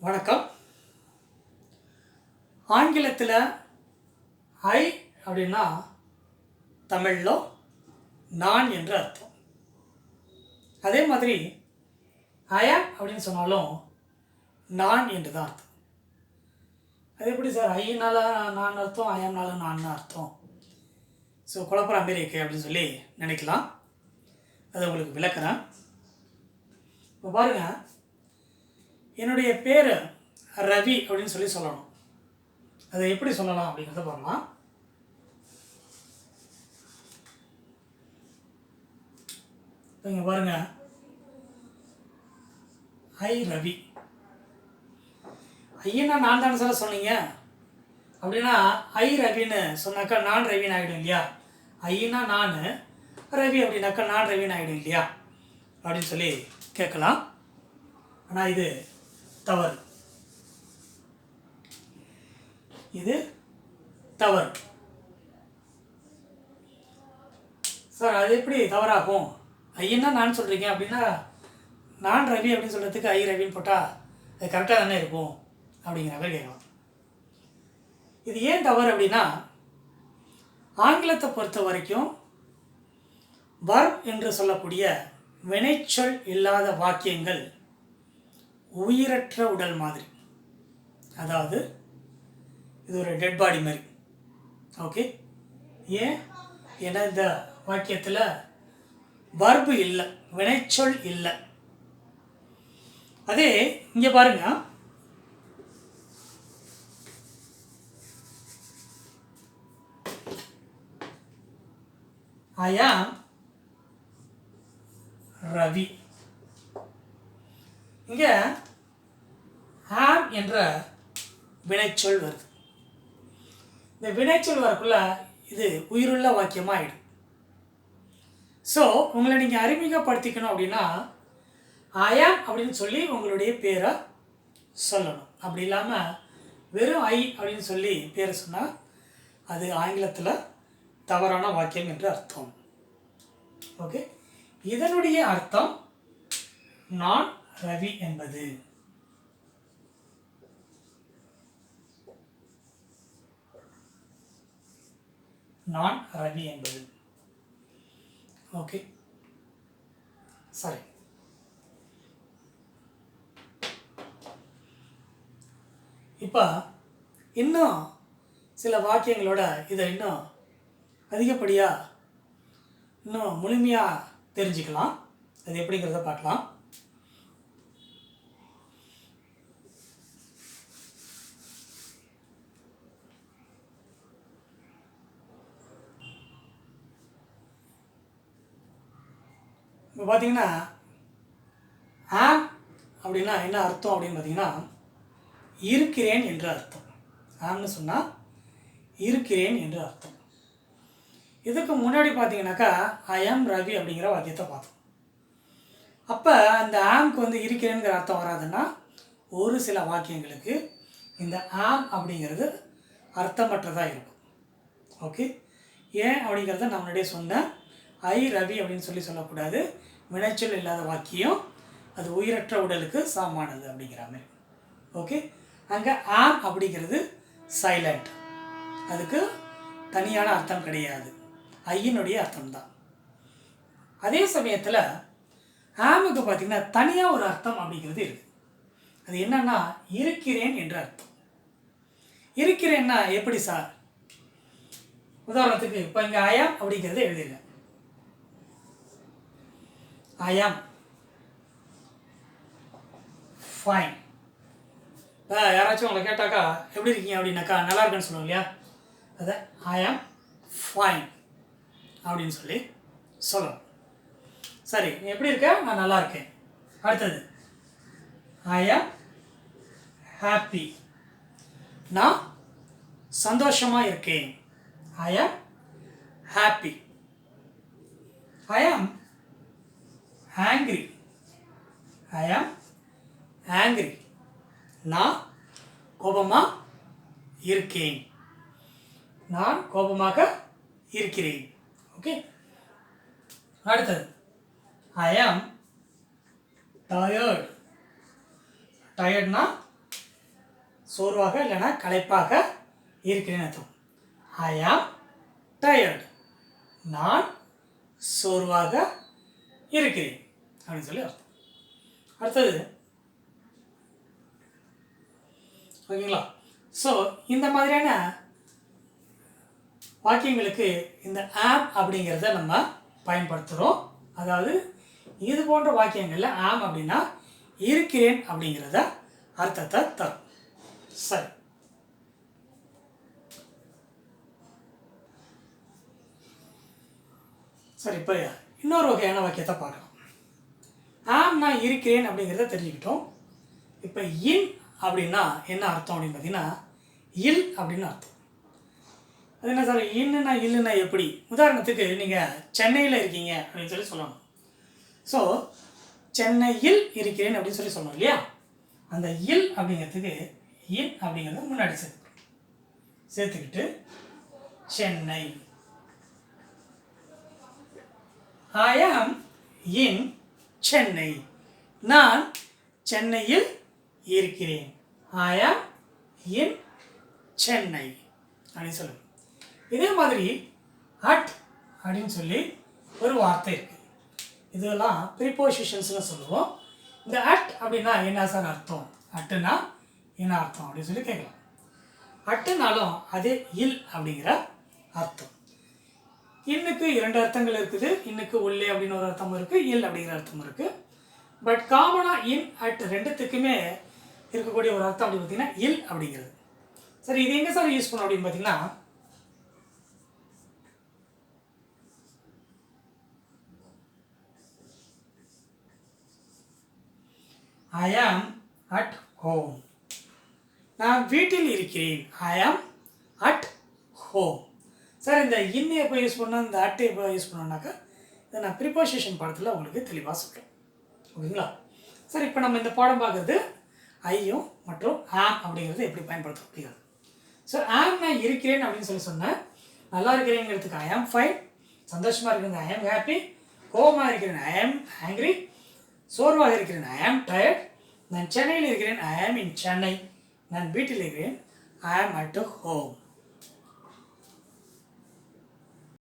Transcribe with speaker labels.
Speaker 1: வணக்கம். ஆங்கிலத்தில் ஐ அப்படின்னா தமிழில் நான் என்று அர்த்தம். அதே மாதிரி ஐஆம் அப்படின்னு சொன்னாலும் நான் என்று தான் அர்த்தம். அது எப்படி சார், ஐயினால நான் அர்த்தம், ஐஆம்னால நான் அர்த்தம், ஸோ குழப்பற மாரி இருக்கு அப்படின்னு சொல்லி நினைக்கலாம். அதை உங்களுக்கு விளக்குறேன். இப்போ பாருங்கள், என்னுடைய பேர் ரவி அப்படின்னு சொல்லணும். அதை எப்படி சொல்லலாம் அப்படிங்கிறத பார்க்கலாம். இங்கே பாருங்க, ஐ ரவி. ஐயன்னா நான் தானே சார் சொன்னீங்க. அப்படின்னா ஐ ரவின்னு சொன்னாக்கா நான் ரவின்னு ஆகிடும் இல்லையா? ஐயன்னா நான், ரவி அப்படின்னாக்கா நான் ரவின்னு ஆகிடும் இல்லையா அப்படின்னு சொல்லி கேட்கலாம். ஆனால் இது தவறு. இது தவறு சார். அது எப்படி தவறாகும்? ஐயன்னா நான் சொல்கிறீங்க அப்படின்னா நான் ரவி அப்படின்னு சொல்கிறதுக்கு ஐ ரவின்னு போட்டால் அது கரெக்டாக தானே இருக்கும் அப்படிங்கிற மாதிரி கேட்கலாம். இது ஏன் தவறு அப்படின்னா, ஆங்கிலத்தை பொறுத்த வரைக்கும் வர்ப் என்று சொல்லக்கூடிய வினைச்சொல் இல்லாத வாக்கியங்கள் உயிரற்ற உடல் மாதிரி. அதாவது இது ஒரு டெட் பாடி மாதிரி. ஓகே, ஏன்? ஏன்னா இந்த வாக்கியத்தில் வர்பு இல்லை, வினைச்சொல் இல்லை. அதே இங்கே பாருங்க, ஐ ஆம் ரவி. இங்கே ஆம் என்ற வினைச்சொல் வருது. இந்த வினைச்சொல் வரக்குள்ள இது உயிருள்ள வாக்கியமாக ஆகிடும். ஸோ உங்களை நீங்கள் அறிமுகப்படுத்திக்கணும் அப்படின்னா ஐ ஆம் அப்படின்னு சொல்லி உங்களுடைய பேரை சொல்லணும். அப்படி இல்லாமல் வெறும் ஐ அப்படின்னு சொல்லி பேரை சொன்னால் அது ஆங்கிலத்தில் தவறான வாக்கியம் என்று அர்த்தம். ஓகே, இதனுடைய அர்த்தம் நான் ரவி என்பது. நான் ரவி என்பது. ஓகே, சரி. இப்போ இன்னும் சில வாக்கியங்களோட இதை இன்னும் அதிகப்படியாக இன்னும் முழுமையாக தெரிஞ்சுக்கலாம். அது எப்படிங்கிறத பார்க்கலாம். இப்போ பார்த்தீங்கன்னா ஆம் அப்படின்னா என்ன அர்த்தம் அப்படின்னு பார்த்தீங்கன்னா இருக்கிறேன் என்று அர்த்தம். ஆம்னு சொன்னால் இருக்கிறேன் என்று அர்த்தம். இதுக்கு முன்னாடி பார்த்தீங்கன்னாக்கா ஐ ஆம் ரவி அப்படிங்கிற வாக்கியத்தை பார்த்தோம். அப்போ அந்த ஆம்க்கு வந்து இருக்கிறேங்கிற அர்த்தம் வராதுன்னா ஒரு சில வாக்கியங்களுக்கு இந்த ஆம் அப்படிங்கிறது அர்த்தமற்றதாக இருக்கும். ஓகே, ஏன் அப்படிங்கிறத நான் முன்னாடியே சொன்னேன். ஐ ரவி அப்படின்னு சொல்லக்கூடாது. வினைச்சொல் இல்லாத வாக்கியம் அது உயிரற்ற உடலுக்கு சமமானது அப்படிங்கிற மாதிரி. ஓகே, அங்கே ஆம் அப்படிங்கிறது சைலண்ட், அதுக்கு தனியான அர்த்தம் கிடையாது, ஐயினுடைய அர்த்தம்தான். அதே சமயத்தில் ஆமுக்கு பார்த்திங்கன்னா தனியாக ஒரு அர்த்தம் அப்படிங்கிறது இருக்குது. அது என்னன்னா இருக்கிறேன் என்ற அர்த்தம். இருக்கிறேன்னா எப்படி சார்? உதாரணத்துக்கு இப்போ இங்கே ஐ ஆம் அப்படிங்கிறத எழுதிடுங்க. ஐ ஆம் ஃபைன். இப்போ யாராச்சும் உங்களை கேட்டாக்கா எப்படி இருக்கீங்க அப்படின்னாக்கா நல்லா இருக்குன்னு சொல்லுவோம் இல்லையா? அதை ஐ ஆம் ஃபைன் அப்படின்னு சொல்லி சொல்லணும். சரி, நீ எப்படி இருக்க? நான் நல்லா இருக்கேன். அடுத்தது ஐ ஆம் ஹாப்பி. நான் சந்தோஷமாக இருக்கேன். ஐ ஆம் ஹாப்பி. ஐ ஆம் ஆங்க்ரி. ஐ ஆம் ஆங்க்ரி. நான் கோபமாக இருக்கேன். நான் கோபமாக இருக்கிறேன். ஓகே, அடுத்தது ஐ ஆம் டயர்ட். டயர்ட்னா சோர்வாக இல்லைன்னா களைப்பாக இருக்கிறேன்னு அர்த்தம். ஐ ஆம் டயர்டு, நான் சோர்வாக இருக்கிறேன் அப்படின்னு சொல்லி அர்த்தம். அடுத்தது ஓகேங்களா. ஸோ இந்த மாதிரியான வாக்கியங்களுக்கு இந்த ஆம் அப்படிங்கிறத நம்ம பயன்படுத்துகிறோம். அதாவது இது போன்ற வாக்கியங்களில் ஆம் அப்படின்னா இருக்கிறேன் அப்படிங்கிறத அர்த்தத்தை தரும். சரி, சரி இப்போ இன்னொரு வகையான வாக்கியத்தை பார்க்கலாம். ஆம் நான் இருக்கிறேன் அப்படிங்கிறத தெரிஞ்சுக்கிட்டோம். இப்போ இன் அப்படின்னா என்ன அர்த்தம் அப்படின்னு பார்த்தீங்கன்னா இல் அப்படின்னு அர்த்தம். அது என்ன சார் இன்னுனா இல்லுன்னா எப்படி? உதாரணத்துக்கு நீங்கள் சென்னையில் இருக்கீங்க அப்படின்னு சொல்லி சொல்லணும். ஸோ சென்னையில் இருக்கிறேன் அப்படின்னு சொல்லி சொல்லணும் இல்லையா? அந்த இல் அப்படிங்கிறதுக்கு இன் அப்படிங்கிறத முன்னாடி சேர்த்துக்கிட்டு சென்னை, ஐ ஆம் இன் சென்னை, நான் சென்னையில் இருக்கிறேன், ஐ ஆம் இன் சென்னை அப்படின்னு சொல்லுவேன். இதே மாதிரி அட் அப்படின்னு சொல்லி ஒரு வார்த்தை இருக்குது. இதெல்லாம் ப்ரிப்போசிஷன்ஸ்னு சொல்லுவோம். இந்த அட் அப்படின்னா என்ன சார் அர்த்தம், அட்டுனா என்ன அர்த்தம் அப்படின்னு சொல்லி கேட்கலாம். அட்டுனாலும் அதே இல் அப்படிங்கிற அர்த்தம். இன்னுக்கு 2 அர்த்தங்கள் இருக்குது. இன்னுக்கு உள்ளே அப்படின்னு ஒரு அர்த்தம் இருக்குது, இல் அப்படிங்கிற அர்த்தம் இருக்குது. பட் காமனாக இன் அட் ரெண்டுத்துக்குமே இருக்கக்கூடிய ஒரு அர்த்தம் அப்படின்னு பார்த்தீங்கன்னா இல் அப்படிங்கிறது. சரி, இது எங்கே சார் யூஸ் பண்ணோம் அப்படின்னு பார்த்தீங்கன்னா ஐ ஆம் அட் ஹோம், நான் வீட்டில் இருக்கிறேன், ஐ ஆம் அட் ஹோம். சார் இந்த இன்னை எப்போ யூஸ் பண்ணோம், இந்த அட்டை எப்போ யூஸ் பண்ணோம்னாக்கா இதை நான் ப்ரிப்போசிஷன் பாடத்தில் உங்களுக்கு தெளிவாக சொல்கிறேன். ஓகேங்களா. சார் இப்போ நம்ம இந்த பாடம் பார்க்குறது ஐயும் மற்றும் ஆம் அப்படிங்கிறது எப்படி பயன்படுத்த முடியாது. ஸோ ஆம் நான் இருக்கிறேன் அப்படின்னு சொல்லி சொன்னேன். நல்லா இருக்கிறேங்கிறதுக்கு ஐ ஆம் ஃபைன், சந்தோஷமாக இருக்கிறது ஐ ஆம் ஹாப்பி, கோபமாக இருக்கிறேன் ஐ ஆம் ஆங்க்ரி, சோர்வாக இருக்கிறேன் ஐ ஆம் டயர்ட், நான் சென்னையில் இருக்கிறேன் ஐ ஆம் இன் சென்னை, நான் வீட்டில் இருக்கிறேன் ஐ ஆம் அட் ஹோம்.